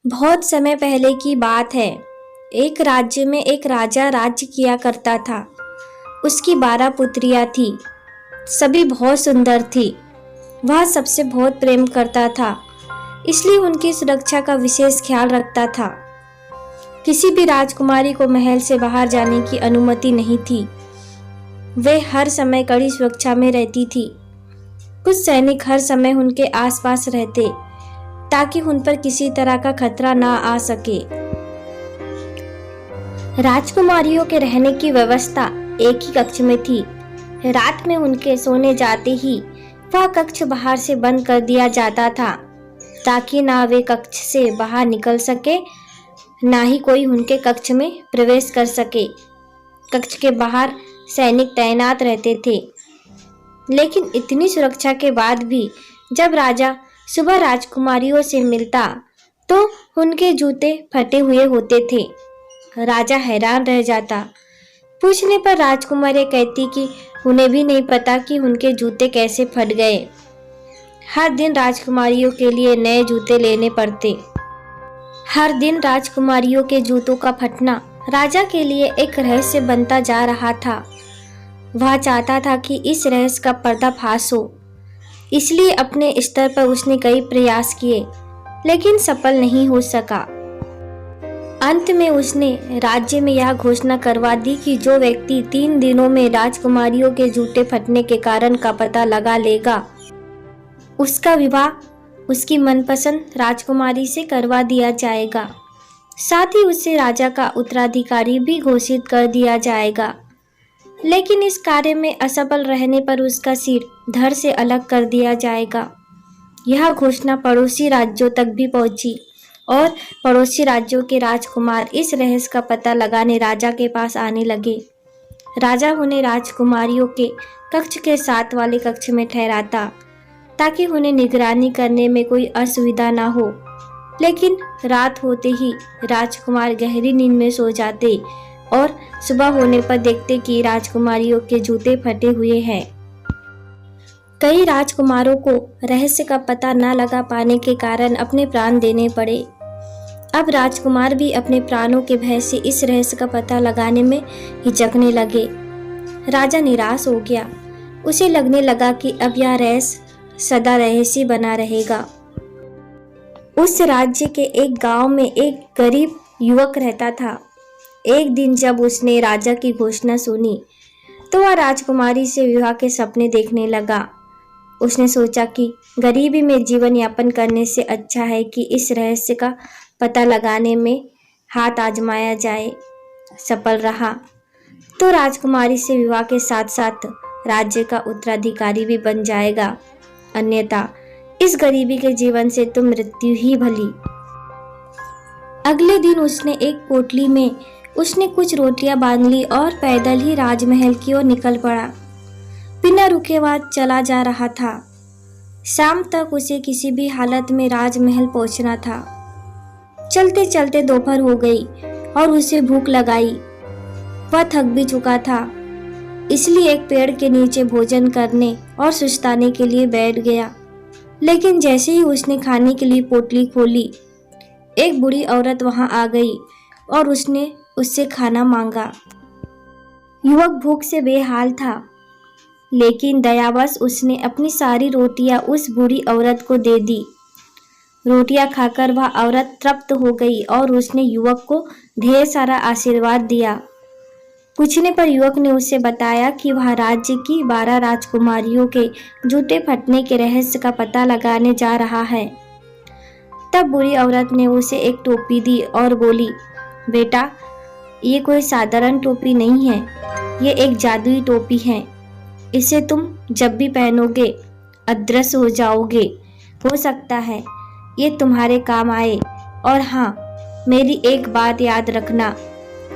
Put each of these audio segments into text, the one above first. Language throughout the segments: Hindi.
बहुत समय पहले की बात है। एक राज्य में एक राजा राज्य किया करता था। उसकी 12 पुत्रियां थी। सभी बहुत सुंदर थी। वह सबसे बहुत प्रेम करता था, इसलिए उनकी सुरक्षा का विशेष ख्याल रखता था। किसी भी राजकुमारी को महल से बाहर जाने की अनुमति नहीं थी। वे हर समय कड़ी सुरक्षा में रहती थी। कुछ सैनिक हर समय उनके आसपास रहते ताकि उन पर किसी तरह का खतरा ना आ सके। राजकुमारियों के रहने की व्यवस्था एक ही कक्ष में थी। रात में उनके सोने जाते ही वह कक्ष बाहर से बंद कर दिया जाता था, ताकि ना वे कक्ष से बाहर निकल सके, ना ही कोई उनके कक्ष में प्रवेश कर सके। कक्ष के बाहर सैनिक तैनात रहते थे। लेकिन इतनी सुरक्षा के बाद भी जब राजा सुबह राजकुमारियों से मिलता तो उनके जूते फटे हुए होते थे। राजा हैरान रह जाता। पूछने पर राजकुमारी कहती कि उन्हें भी नहीं पता कि उनके जूते कैसे फट गए। हर दिन राजकुमारियों के लिए नए जूते लेने पड़ते। हर दिन राजकुमारियों के जूतों का फटना राजा के लिए एक रहस्य बनता जा रहा था। वह चाहता था कि इस रहस्य का पर्दाफाश हो, इसलिए अपने स्तर पर उसने कई प्रयास किए, लेकिन सफल नहीं हो सका। अंत में उसने राज्य में यह घोषणा करवा दी कि जो व्यक्ति 3 दिनों में राजकुमारियों के जूते फटने के कारण का पता लगा लेगा, उसका विवाह उसकी मनपसंद राजकुमारी से करवा दिया जाएगा। साथ ही उसे राजा का उत्तराधिकारी भी घोषित कर दिया जाएगा। लेकिन इस कार्य में असफल रहने पर उसका सिर धड़ से अलग कर दिया जाएगा। यह घोषणा पड़ोसी राज्यों तक भी पहुंची और पड़ोसी राज्यों के राजकुमार इस रहस्य का पता लगाने राजा के पास आने लगे। राजा उन्हें राजकुमारियों के कक्ष के साथ वाले कक्ष में ठहराता, ताकि उन्हें निगरानी करने में कोई असुविधा ना हो। लेकिन रात होते ही राजकुमार गहरी नींद में सो जाते और सुबह होने पर देखते कि राजकुमारियों के जूते फटे हुए हैं। कई राजकुमारों को रहस्य का पता न लगा पाने के कारण अपने प्राण देने पड़े। अब राजकुमार भी अपने प्राणों के भय से इस रहस्य का पता लगाने में हिचकने लगे। राजा निराश हो गया। उसे लगने लगा कि अब यह रहस्य सदा रहस्य बना रहेगा। उस राज्य के एक गांव में एक गरीब युवक रहता था। एक दिन जब उसने राजा की घोषणा सुनी तो वह राजकुमारी से विवाह के सपने देखने लगा। उसने सोचा कि गरीबी में जीवन यापन करने से अच्छा है कि इस रहस्य का पता लगाने में हाथ आजमाया जाए। सफल रहा तो राजकुमारी से विवाह के साथ साथ राज्य का उत्तराधिकारी भी बन जाएगा, अन्यथा इस गरीबी के जीवन से तो मृत्यु ही भली। अगले दिन उसने एक पोटली में उसने कुछ रोटियां बांध ली और पैदल ही राजमहल की ओर निकल पड़ा। बिना रुके बाद चला जा रहा था। शाम तक उसे किसी भी हालत में राजमहल पहुंचना था। चलते चलते दोपहर हो गई और उसे भूख लगाई। वह थक भी चुका था, इसलिए एक पेड़ के नीचे भोजन करने और सुस्ताने के लिए बैठ गया। लेकिन जैसे ही उसने खाने के लिए पोटली खोली, एक बूढ़ी औरत वहां आ गई और उसने उससे खाना मांगा। युवक भूख से बेहाल था, लेकिन दयावश उसने अपनी सारी रोटियां उस बूढ़ी औरत को दे दी। रोटियां खाकर वह औरत तृप्त हो गई और उसने युवक को ढेर सारा आशीर्वाद दिया। पूछने पर युवक ने उसे बताया कि वह राज्य की 12 राजकुमारियों के जूते फटने के रहस्य का पता लगाने जा रहा है। तब बूढ़ी औरत ने उसे एक टोपी दी और बोली, बेटा, ये कोई साधारण टोपी नहीं है, ये एक जादुई टोपी है। इसे तुम जब भी पहनोगे अदृश्य हो जाओगे। हो सकता है ये तुम्हारे काम आए। और हाँ, मेरी एक बात याद रखना,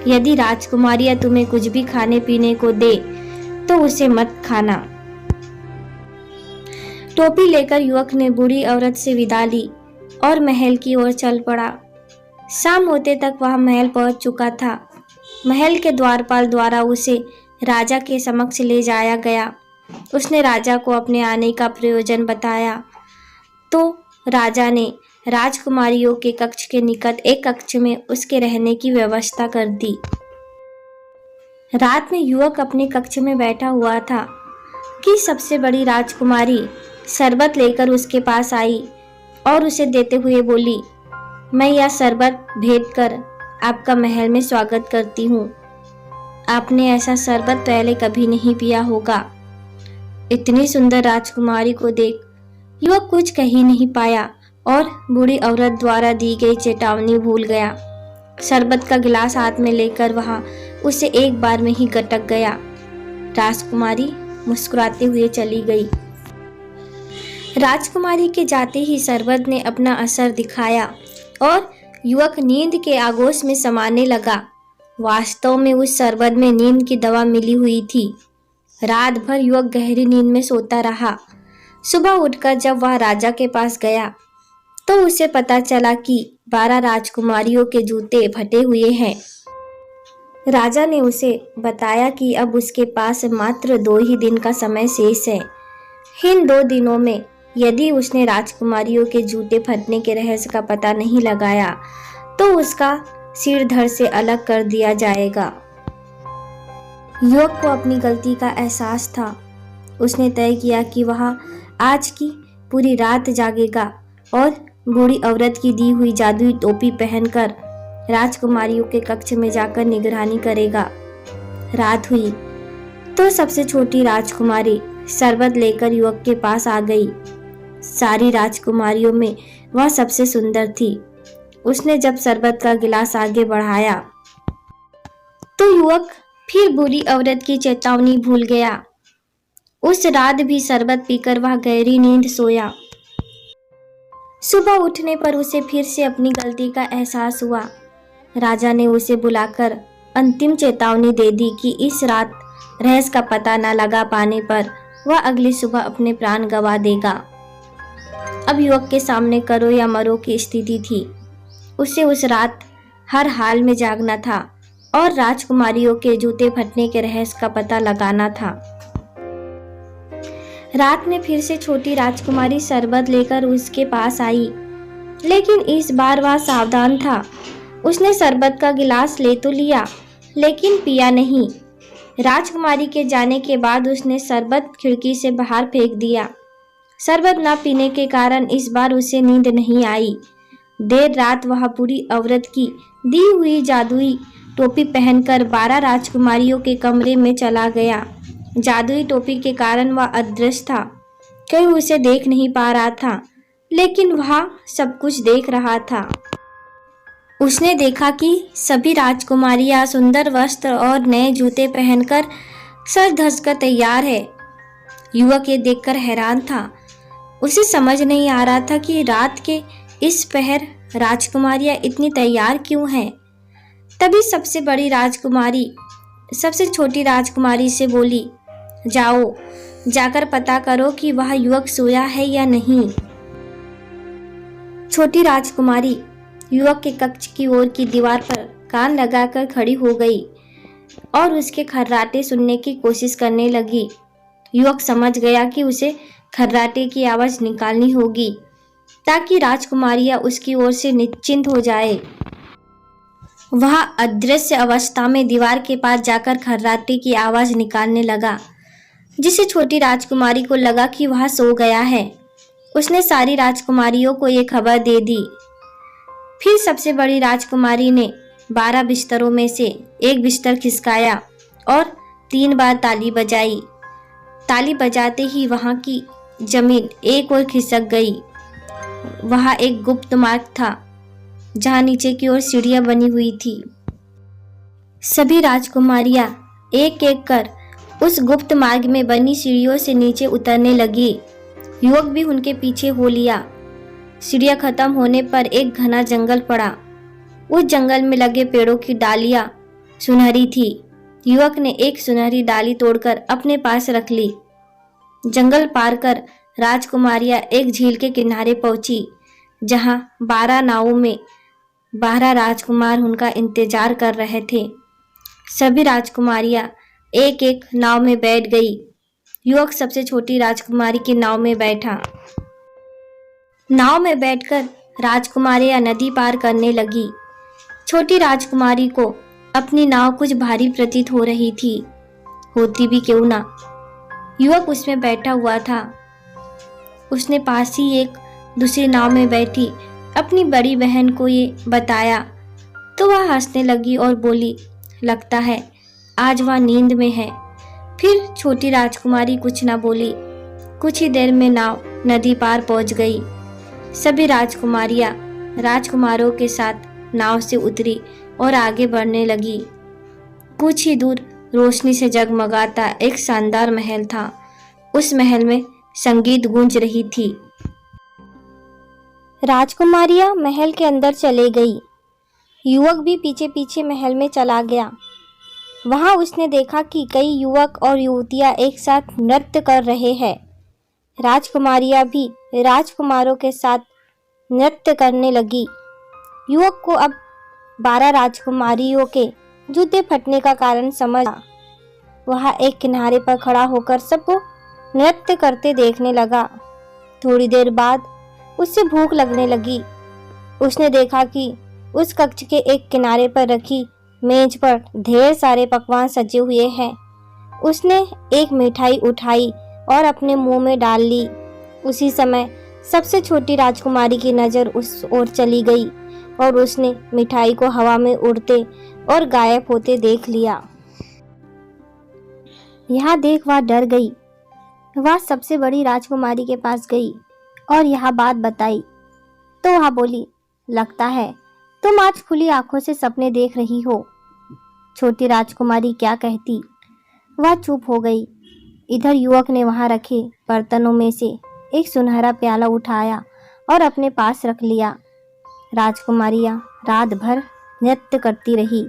यदि राजकुमारियां तुम्हें कुछ भी खाने पीने को दे तो उसे मत खाना। टोपी लेकर युवक ने बूढ़ी औरत से विदा ली और महल की ओर चल पड़ा। शाम होते तक वह महल पहुंच चुका था। महल के द्वारपाल द्वारा उसे राजा के समक्ष ले जाया गया। उसने राजा को अपने आने का प्रयोजन बताया तो राजा ने राजकुमारियों के कक्ष के निकट एक कक्ष में उसके रहने की व्यवस्था कर दी। रात में युवक अपने कक्ष में बैठा हुआ था कि सबसे बड़ी राजकुमारी शरबत लेकर उसके पास आई और उसे देते हुए बोली, मैं यह शरबत भेंट कर आपका महल में स्वागत करती हूँ। आपने ऐसा शरबत पहले कभी नहीं पिया होगा। इतनी सुंदर राजकुमारी को देख युवक कुछ कह ही नहीं पाया और बूढ़ी औरत द्वारा दी गई चेतावनी भूल गया। शरबत का गिलास हाथ में लेकर वहां उसे एक बार में ही गटक गया। राजकुमारी मुस्कुराते हुए चली गई। राजकुमारी के जाते ही शरबत ने अपना असर दिखाया और युवक नींद के आगोश में समाने लगा। वास्तव में उस शरबत में नींद की दवा मिली हुई थी। रात भर युवक गहरी नींद में सोता रहा। सुबह उठकर जब वह राजा के पास गया तो उसे पता चला कि 12 राजकुमारियों के जूते फटे हुए हैं। राजा ने उसे बताया कि अब उसके पास मात्र 2 ही दिन का समय शेष है। इन 2 दिनों में यदि उसने राजकुमारियों के जूते फटने के रहस्य का पता नहीं लगाया तो उसका सिर धड़ से अलग कर दिया जाएगा। युवक को अपनी गलती का एहसास था। उसने तय किया कि वह आज की पूरी रात जागेगा और बूढ़ी औरत की दी हुई जादुई टोपी पहनकर राजकुमारियों के कक्ष में जाकर निगरानी करेगा। रात हुई तो सबसे छोटी राजकुमारी शरबत लेकर युवक के पास आ गई। सारी राजकुमारियों में वह सबसे सुंदर थी। उसने जब शरबत का गिलास आगे बढ़ाया तो युवक फिर बूढ़ी औरत की चेतावनी भूल गया। उस रात भी शरबत पीकर वह गहरी नींद सोया। सुबह उठने पर उसे फिर से अपनी गलती का एहसास हुआ। राजा ने उसे बुलाकर अंतिम चेतावनी दे दी कि इस रात रहस्य का पता न लगा पाने पर वह अगली सुबह अपने प्राण गंवा देगा। अब युवक के सामने करो या मरो की स्थिति थी। उसे उस रात हर हाल में जागना था और राजकुमारियों के जूते फटने के रहस्य का पता लगाना था। रात में फिर से छोटी राजकुमारी शरबत लेकर उसके पास आई, लेकिन इस बार वह सावधान था। उसने शरबत का गिलास ले तो लिया लेकिन पिया नहीं। राजकुमारी के जाने के बाद उसने शरबत खिड़की से बाहर फेंक दिया। शरबत न पीने के कारण इस बार उसे नींद नहीं आई। देर रात वह पूरी औरत की दी हुई जादुई टोपी पहनकर 12 राजकुमारियों के कमरे में चला गया। जादुई टोपी के कारण वह अदृश्य था। कोई उसे देख नहीं पा रहा था, लेकिन वह सब कुछ देख रहा था। उसने देखा कि सभी राजकुमारियां सुंदर वस्त्र और नए जूते पहनकर सज धज कर तैयार है। युवक ये देखकर हैरान था। उसे समझ नहीं आ रहा था कि रात के इस पहर राजकुमारियां इतनी तैयार क्यों हैं। तभी सबसे बड़ी राजकुमारी सबसे छोटी राजकुमारी से बोली, जाओ जाकर पता करो कि वह युवक सोया है या नहीं। छोटी राजकुमारी युवक के कक्ष की ओर की दीवार पर कान लगाकर खड़ी हो गई और उसके खर्राटे सुनने की कोशिश करने लगी। युवक समझ गया कि उसे खर्राटे की आवाज निकालनी होगी ताकि राजकुमारियां उसकी ओर से निश्चिंत हो जाए। वह अदृश्य अवस्था में दीवार के पास जाकर खर्राटे की आवाज निकालने लगा, जिसे छोटी राजकुमारी को लगा कि वह सो गया है। उसने सारी राजकुमारियों को ये खबर दे दी। फिर सबसे बड़ी राजकुमारी ने 12 बिस्तरों में से एक बिस्तर खिसकाया और 3 बार ताली बजाई। ताली बजाते ही वहां की जमीन एक ओर खिसक गई। वहां एक गुप्त मार्ग था जहां नीचे की ओर सीढ़ियां बनी हुई थी। सभी राजकुमारियां एक एक कर उस गुप्त मार्ग में बनी सीढ़ियों से नीचे उतरने लगी। युवक भी उनके पीछे हो लिया। सीढ़ियां खत्म होने पर एक घना जंगल पड़ा। उस जंगल में लगे पेड़ों की डालियां सुनहरी थी। युवक ने एक सुनहरी डाली तोड़कर अपने पास रख ली। जंगल पार कर राजकुमारियां एक झील के किनारे पहुंची, जहां 12 नावों में 12 राजकुमार उनका इंतजार कर रहे थे। सभी राजकुमारियां एक एक नाव में बैठ गई। युवक सबसे छोटी राजकुमारी की नाव में बैठा। नाव में बैठकर राजकुमारियां नदी पार करने लगी। छोटी राजकुमारी को अपनी नाव कुछ भारी प्रतीत हो रही थी, होती भी क्यों ना। युवक उसमें बैठा हुआ था। उसने पास ही एक दूसरी नाव में बैठी अपनी बड़ी बहन को ये बताया तो वह हंसने लगी और बोली, लगता है आज वह नींद में है। फिर छोटी राजकुमारी कुछ न बोली। कुछ ही देर में नाव नदी पार पहुंच गई। सभी राजकुमारियां राजकुमारों के साथ नाव से उतरी और आगे बढ़ने लगी। कुछ ही दूर रोशनी से जगमगाता एक शानदार महल था। उस महल में संगीत गूंज रही थी। राजकुमारियां महल के अंदर चले गई। युवक भी पीछे पीछे महल में चला गया। वहां उसने देखा कि कई युवक और युवतियां एक साथ नृत्य कर रहे हैं। राजकुमारियां भी राजकुमारों के साथ नृत्य करने लगी। युवक को अब 12 राजकुमारियों के जूते फटने का कारण समझ आ। वह एक किनारे पर खड़ा होकर सबको नृत्य करते देखने लगा। थोड़ी देर बाद उसे भूख लगने लगी। उसने देखा कि उस कक्ष के एक किनारे पर रखी मेज पर ढेर सारे पकवान सजे हुए हैं। उसने एक मिठाई उठाई और अपने मुंह में डाल ली। उसी समय सबसे छोटी राजकुमारी की नजर उस ओर चली गई और उसने मिठाई को हवा में उड़ते और गायब होते देख लिया। यह देख वह डर गई। वह सबसे बड़ी राजकुमारी के पास गई और यह बात बताई तो वह बोली, लगता है तुम आज खुली आंखों से सपने देख रही हो। छोटी राजकुमारी क्या कहती, वह चुप हो गई। इधर युवक ने वहां रखे बर्तनों में से एक सुनहरा प्याला उठाया और अपने पास रख लिया। राजकुमारियां रात भर नृत्य करती रही।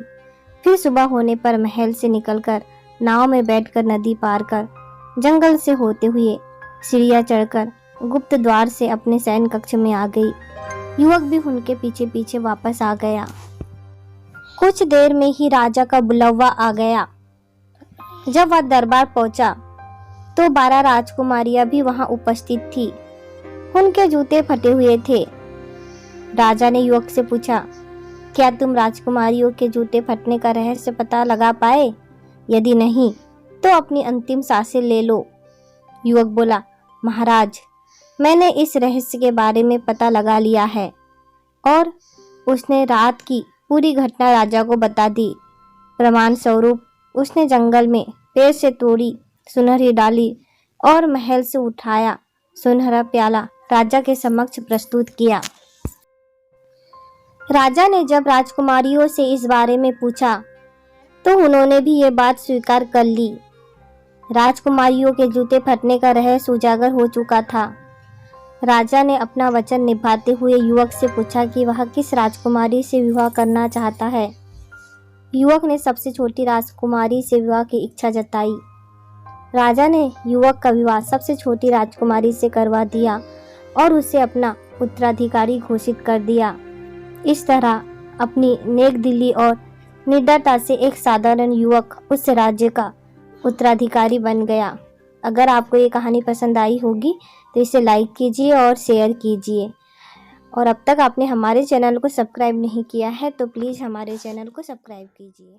फिर सुबह होने पर महल से निकलकर नाव में बैठकर नदी पार कर जंगल से होते हुए सीढ़ियां चढ़कर गुप्त द्वार से अपने शयन कक्ष में आ गई। युवक भी उनके पीछे पीछे वापस आ गया। कुछ देर में ही राजा का बुलावा आ गया। जब वह दरबार पहुंचा तो 12 राजकुमारियां भी वहां उपस्थित थी। उनके जूते फटे हुए थे। राजा ने युवक से पूछा, क्या तुम राजकुमारियों के जूते फटने का रहस्य पता लगा पाए? यदि नहीं तो अपनी अंतिम सांसें ले लो। युवक बोला, महाराज, मैंने इस रहस्य के बारे में पता लगा लिया है। और उसने रात की पूरी घटना राजा को बता दी। प्रमाण स्वरूप उसने जंगल में पेड़ से तोड़ी सुनहरी डाली और महल से उठाया सुनहरा प्याला राजा के समक्ष प्रस्तुत किया। राजा ने जब राजकुमारियों से इस बारे में पूछा तो उन्होंने भी ये बात स्वीकार कर ली। राजकुमारियों के जूते फटने का रहस्य उजागर हो चुका था। राजा ने अपना वचन निभाते हुए युवक से पूछा कि वह किस राजकुमारी से विवाह करना चाहता है। युवक ने सबसे छोटी राजकुमारी से विवाह की इच्छा जताई। राजा ने युवक का विवाह सबसे छोटी राजकुमारी से करवा दिया और उसे अपना उत्तराधिकारी घोषित कर दिया। इस तरह अपनी नेकदिली और निडरता से एक साधारण युवक उस राज्य का उत्तराधिकारी बन गया। अगर आपको ये कहानी पसंद आई होगी तो इसे लाइक कीजिए और शेयर कीजिए। और अब तक आपने हमारे चैनल को सब्सक्राइब नहीं किया है तो प्लीज़ हमारे चैनल को सब्सक्राइब कीजिए।